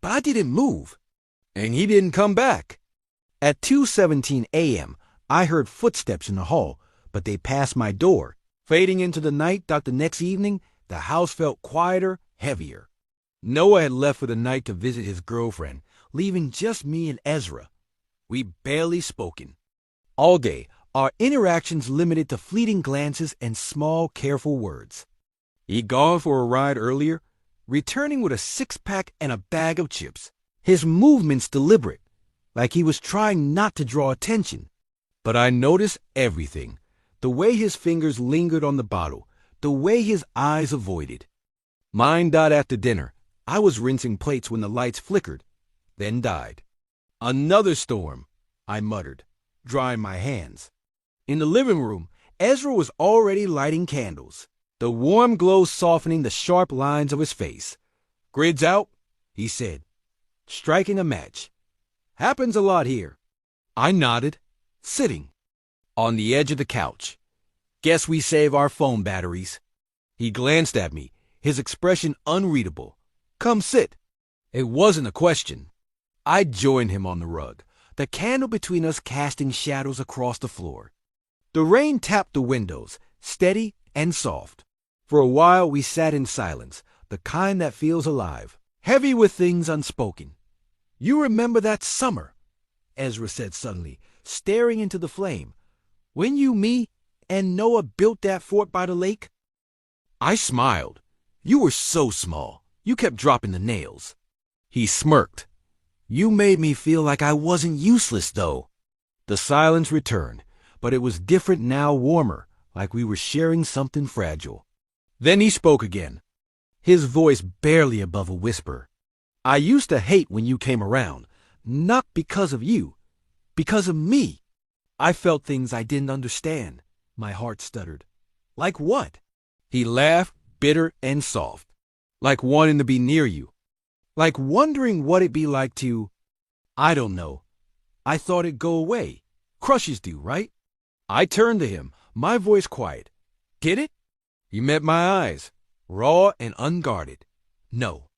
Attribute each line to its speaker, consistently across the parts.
Speaker 1: but I didn't move, and he didn't come back. At 2:17 a.m., I heard footsteps in the hall, but they passed my door. Fading into the night, the next evening, the house felt quieter, heavier. Noah had left for the night to visit his girlfriend, leaving just me and Ezra. We barely spoken. All day, our interactions limited to fleeting glances and small, careful words. He'd gone for a ride earlier, returning with a six-pack and a bag of chips. His movements deliberate, like he was trying not to draw attention. But I noticed everything. The way his fingers lingered on the bottle, the way his eyes avoided. Mine died after dinner. I was rinsing plates when the lights flickered, then died. Another storm, I muttered, drying my hands. In the living room, Ezra was already lighting candles, the warm glow softening the sharp lines of his face. "Grid's out," he said, striking a match. "Happens a lot here." I nodded, sitting on the edge of the couch. "Guess we save our phone batteries." He glanced at me, his expression unreadable. "Come sit." It wasn't a question. I joined him on the rug, the candle between us casting shadows across the floor. The rain tapped the windows, steady and soft. For a while we sat in silence, the kind that feels alive, heavy with things unspoken. "You remember that summer," Ezra said suddenly, staring into the flame, "when you, me, and Noah built that fort by the lake?" I smiled. "You were so small. You kept dropping the nails." He smirked. "You made me feel like I wasn't useless, though." The silence returned, but it was different now, warmer, like we were sharing something fragile. Then he spoke again, his voice barely above a whisper. "I used to hate when you came around, not because of you, because of me. I felt things I didn't understand," my heart stuttered. "Like what?" He laughed, bitter and soft. "Like wanting to be near you. Like wondering what it'd be like to, I don't know. I thought it'd go away. Crushes do, right?" I turned to him, my voice quiet. "Get it?" He met my eyes, raw and unguarded. "No."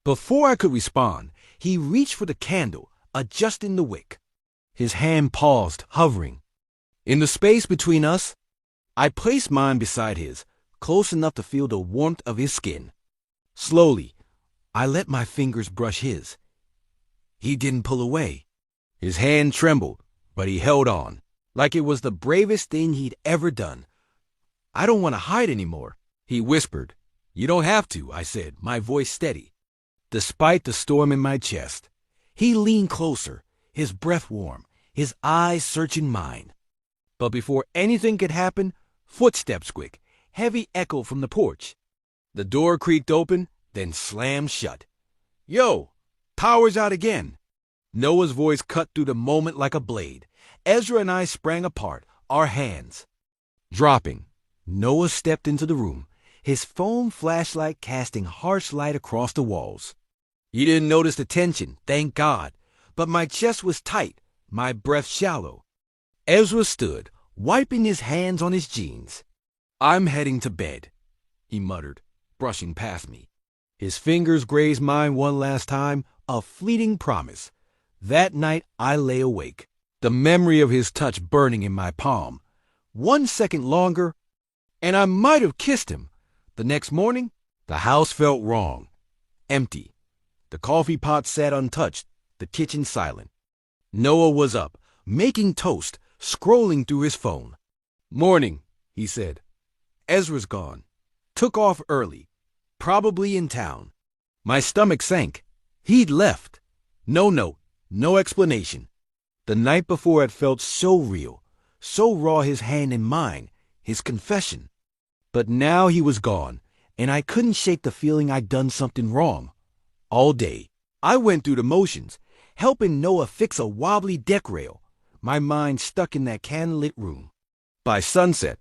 Speaker 1: Before I could respond, he reached for the candle, adjusting the wick. His hand paused, hovering. In the space between us, I placed mine beside his, close enough to feel the warmth of his skin. Slowly, I let my fingers brush his. He didn't pull away. His hand trembled, but he held on, like it was the bravest thing he'd ever done. "I don't want to hide anymore," he whispered. "You don't have to," I said, my voice steady. Despite the storm in my chest, he leaned closer, his breath warm, his eyes searching mine. But before anything could happen, footsteps quick, heavy echo from the porch. The door creaked open, then slammed shut. "Yo, power's out again." Noah's voice cut through the moment like a blade. Ezra and I sprang apart, our hands dropping. Noah stepped into the room, his phone flashlight casting harsh light across the walls. He didn't notice the tension, thank God, but my chest was tight, my breath shallow. Ezra stood, wiping his hands on his jeans. "I'm heading to bed," he muttered, brushing past me. His fingers grazed mine one last time, a fleeting promise. That night I lay awake, the memory of his touch burning in my palm. 1 second longer, and I might have kissed him. The next morning, the house felt wrong, empty. The coffee pot sat untouched, the kitchen silent. Noah was up, making toast, scrolling through his phone. "Morning," he said. "Ezra's gone. Took off early. Probably in town." My stomach sank. He'd left. No note, no explanation. The night before had felt so real, so raw, his hand in mine, his confession. But now he was gone, and I couldn't shake the feeling I'd done something wrong. All day, I went through the motions, helping Noah fix a wobbly deck rail, my mind stuck in that candlelit room. By sunset,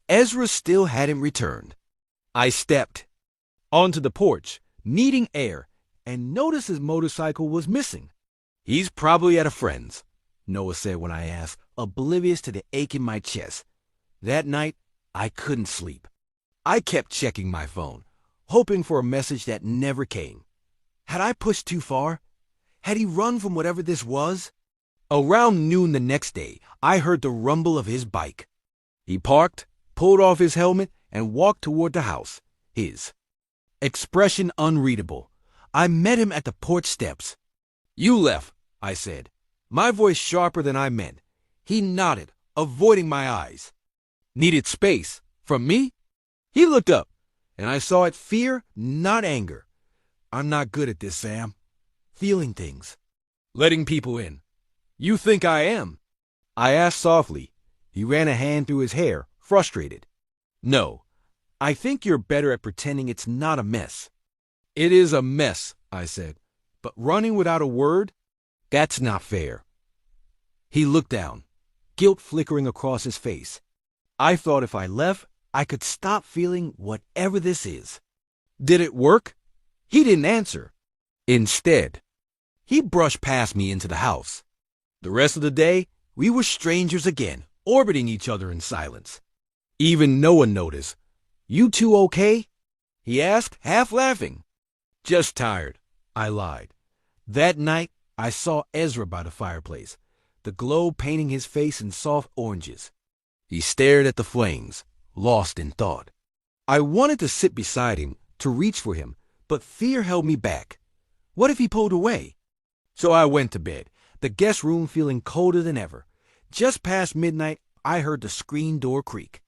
Speaker 1: Ezra still hadn't returned. I stepped onto the porch, needing air, and noticed his motorcycle was missing. "He's probably at a friend's," Noah said when I asked, oblivious to the ache in my chest. That night, I couldn't sleep. I kept checking my phone, hoping for a message that never came. Had I pushed too far? Had he run from whatever this was? Around noon the next day, I heard the rumble of his bike. He parked, pulled off his helmet, and walked toward the house. His expression unreadable. I met him at the porch steps. "You left," I said, my voice sharper than I meant. He nodded, avoiding my eyes. "Needed space. From me?" He looked up, and I saw it fear, not anger. "I'm not good at this, Sam. Feeling things. Letting people in. You think I am?" I asked softly. He ran a hand through his hair, frustrated. "No. I think you're better at pretending it's not a mess." "It is a mess," I said. "But running without a word? That's not fair." He looked down, guilt flickering across his face. I thought if I left, I could stop feeling whatever this is. Did it work? He didn't answer. Instead, he brushed past me into the house. The rest of the day, we were strangers again, orbiting each other in silence. Even Noah noticed. "You two okay?" he asked, half laughing. "Just tired," I lied. That night, I saw Ezra by the fireplace, the glow painting his face in soft oranges. He stared at the flames, lost in thought. I wanted to sit beside him, to reach for him, but fear held me back. What if he pulled away? So I went to bed, the guest room feeling colder than ever. Just past midnight, I heard the screen door creak.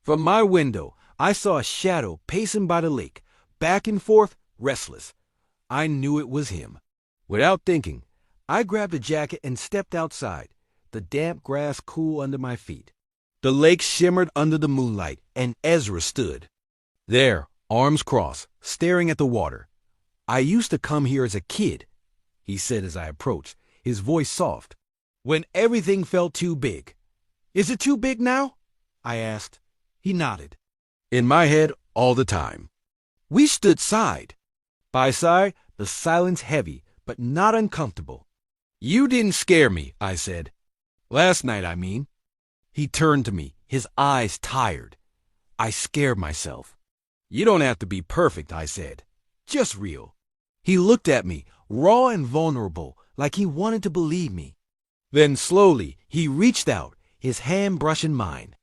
Speaker 1: From my window, I saw a shadow pacing by the lake, back and forth, restless. I knew it was him. Without thinking, I grabbed a jacket and stepped outside, the damp grass cool under my feet. The lake shimmered under the moonlight, and Ezra stood there, arms crossed, staring at the water. "I used to come here as a kid," he said as I approached, his voice soft, "when everything felt too big." "Is it too big now?" I asked. He nodded. "In my head, all the time." We stood side by side, the silence heavy, but not uncomfortable. "You didn't scare me," I said. "Last night, I mean." He turned to me, his eyes tired. "I scared myself." "You don't have to be perfect," I said. "Just real." He looked at me, raw and vulnerable, like he wanted to believe me. Then slowly, he reached out, his hand brushing mine.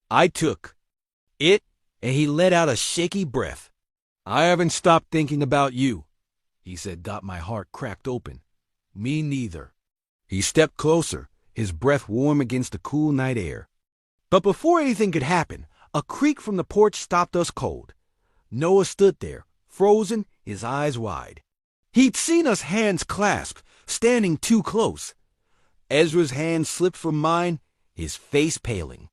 Speaker 1: I took it, and he let out a shaky breath. "I haven't stopped thinking about you," he said. My heart cracked open. "Me neither." He stepped closer, his breath warm against the cool night air. But before anything could happen, a creak from the porch stopped us cold. Noah stood there, frozen, his eyes wide. He'd seen us hands clasped, standing too close. Ezra's hand slipped from mine, his face paling.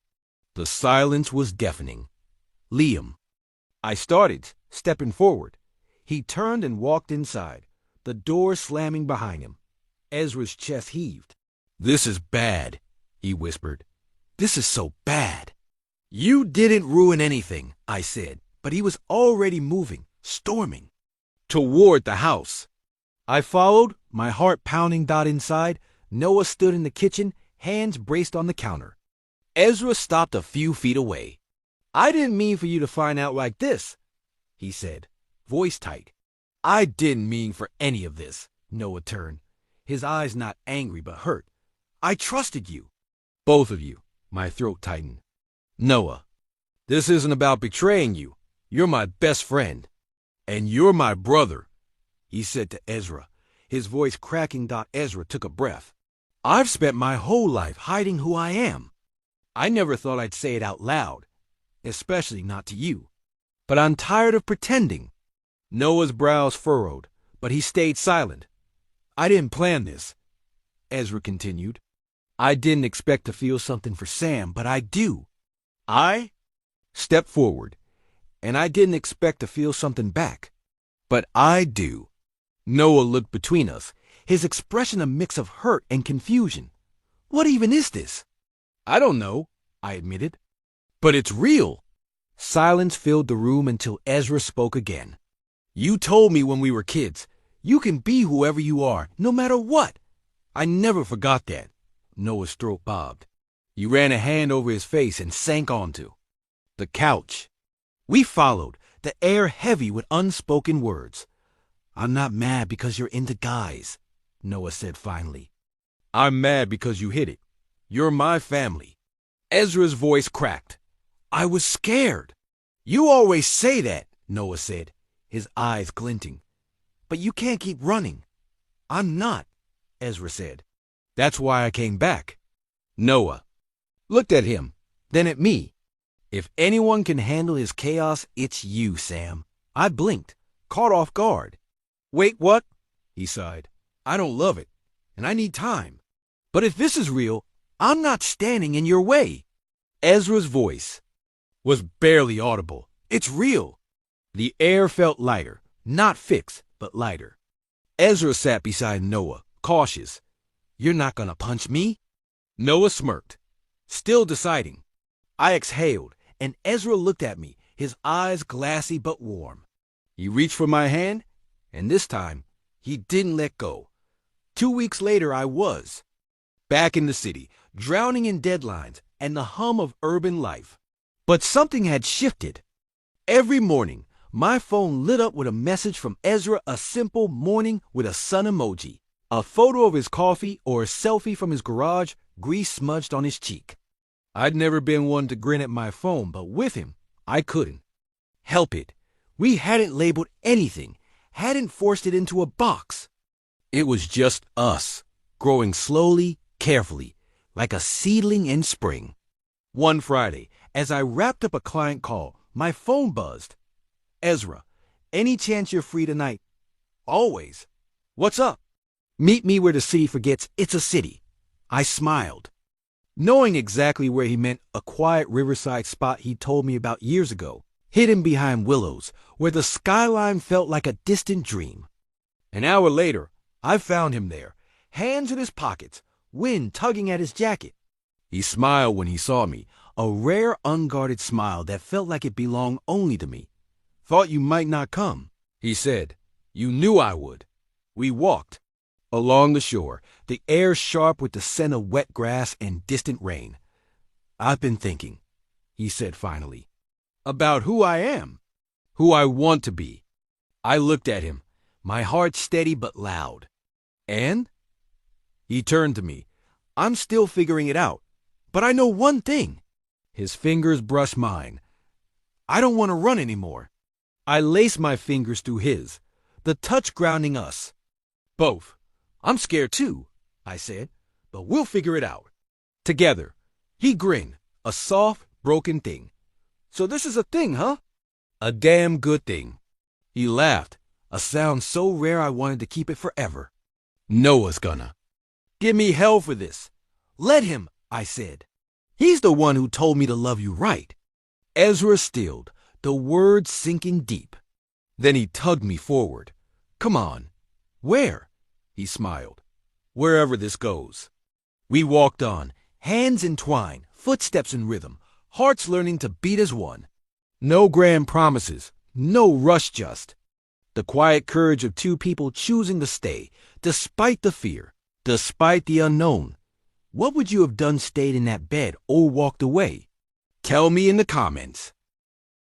Speaker 1: The silence was deafening. "Liam." I started, stepping forward. He turned and walked inside, the door slamming behind him. Ezra's chest heaved. "This is bad," he whispered. "This is so bad." "You didn't ruin anything," I said, but he was already moving, storming, toward the house. I followed, my heart pounding. Inside, Noah stood in the kitchen, hands braced on the counter. Ezra stopped a few feet away. "I didn't mean for you to find out like this," he said, voice tight. "I didn't mean for any of this," Noah turned, his eyes not angry but hurt. "I trusted you." "Both of you." My throat tightened. "Noah, this isn't about betraying you. You're my best friend. And you're my brother," he said to Ezra, his voice cracking. Ezra took a breath. "I've spent my whole life hiding who I am. I never thought I'd say it out loud, especially not to you. But I'm tired of pretending." Noah's brows furrowed, but he stayed silent. "I didn't plan this," Ezra continued. "I didn't expect to feel something for Sam, but I do." I stepped forward, and I didn't expect to feel something back. But I do. Noah looked between us, his expression a mix of hurt and confusion. "What even is this?" "I don't know," I admitted. "But it's real." Silence filled the room until Ezra spoke again. "You told me when we were kids, you can be whoever you are, no matter what. I never forgot that." Noah's throat bobbed. He ran a hand over his face and sank onto the couch. We followed, the air heavy with unspoken words. "I'm not mad because you're into guys," Noah said finally. I'm mad because you hit it. You're my family. Ezra's voice cracked. I was scared. You always say that, Noah said, his eyes glinting. But you can't keep running. I'm not, Ezra said. That's why I came back. Noah looked at him, then at me. If anyone can handle his chaos, it's you, Sam. I blinked, caught off guard. Wait, what? He sighed. I don't love it, and I need time. But if this is real, I'm not standing in your way. Ezra's voice was barely audible. It's real. The air felt lighter, not fixed, but lighter. Ezra sat beside Noah, cautious. You're not gonna punch me? Noah smirked, still deciding. I exhaled, and Ezra looked at me, his eyes glassy but warm. He reached for my hand, and this time, he didn't let go. 2 weeks later, I was back in the city, drowning in deadlines and the hum of urban life. But something had shifted. Every morning, my phone lit up with a message from Ezra, a simple morning with a sun emoji, a photo of his coffee or a selfie from his garage, grease smudged on his cheek. I'd never been one to grin at my phone, but with him, I couldn't help it. We hadn't labeled anything, hadn't forced it into a box. It was just us, growing slowly, carefully, like a seedling in spring. One Friday, as I wrapped up a client call, my phone buzzed. Ezra, any chance you're free tonight? Always. What's up? Meet me where the city forgets it's a city. I smiled, knowing exactly where he meant, a quiet riverside spot he told me about years ago, hidden behind willows, where the skyline felt like a distant dream. An hour later, I found him there, hands in his pockets, wind tugging at his jacket. He smiled when he saw me, a rare, unguarded smile that felt like it belonged only to me. Thought you might not come, he said. You knew I would. We walked along the shore, the air sharp with the scent of wet grass and distant rain. I've been thinking, he said finally, about who I am, who I want to be. I looked at him, my heart steady but loud. And? He turned to me. I'm still figuring it out, but I know one thing. His fingers brushed mine. I don't want to run anymore. I laced my fingers through his, the touch grounding us. Both. I'm scared too, I said, but we'll figure it out. Together. He grinned, a soft, broken thing. So this is a thing, huh? A damn good thing. He laughed, a sound so rare I wanted to keep it forever. Noah's gonna give me hell for this. Let him, I said. He's the one who told me to love you right. Ezra stilled, the words sinking deep. Then he tugged me forward. Come on. Where? He smiled. Wherever this goes. We walked on, hands entwined, footsteps in rhythm, hearts learning to beat as one. No grand promises, no rush just. The quiet courage of two people choosing to stay, despite the fear, despite the unknown. What would you have done stayed in that bed or walked away? Tell me in the comments.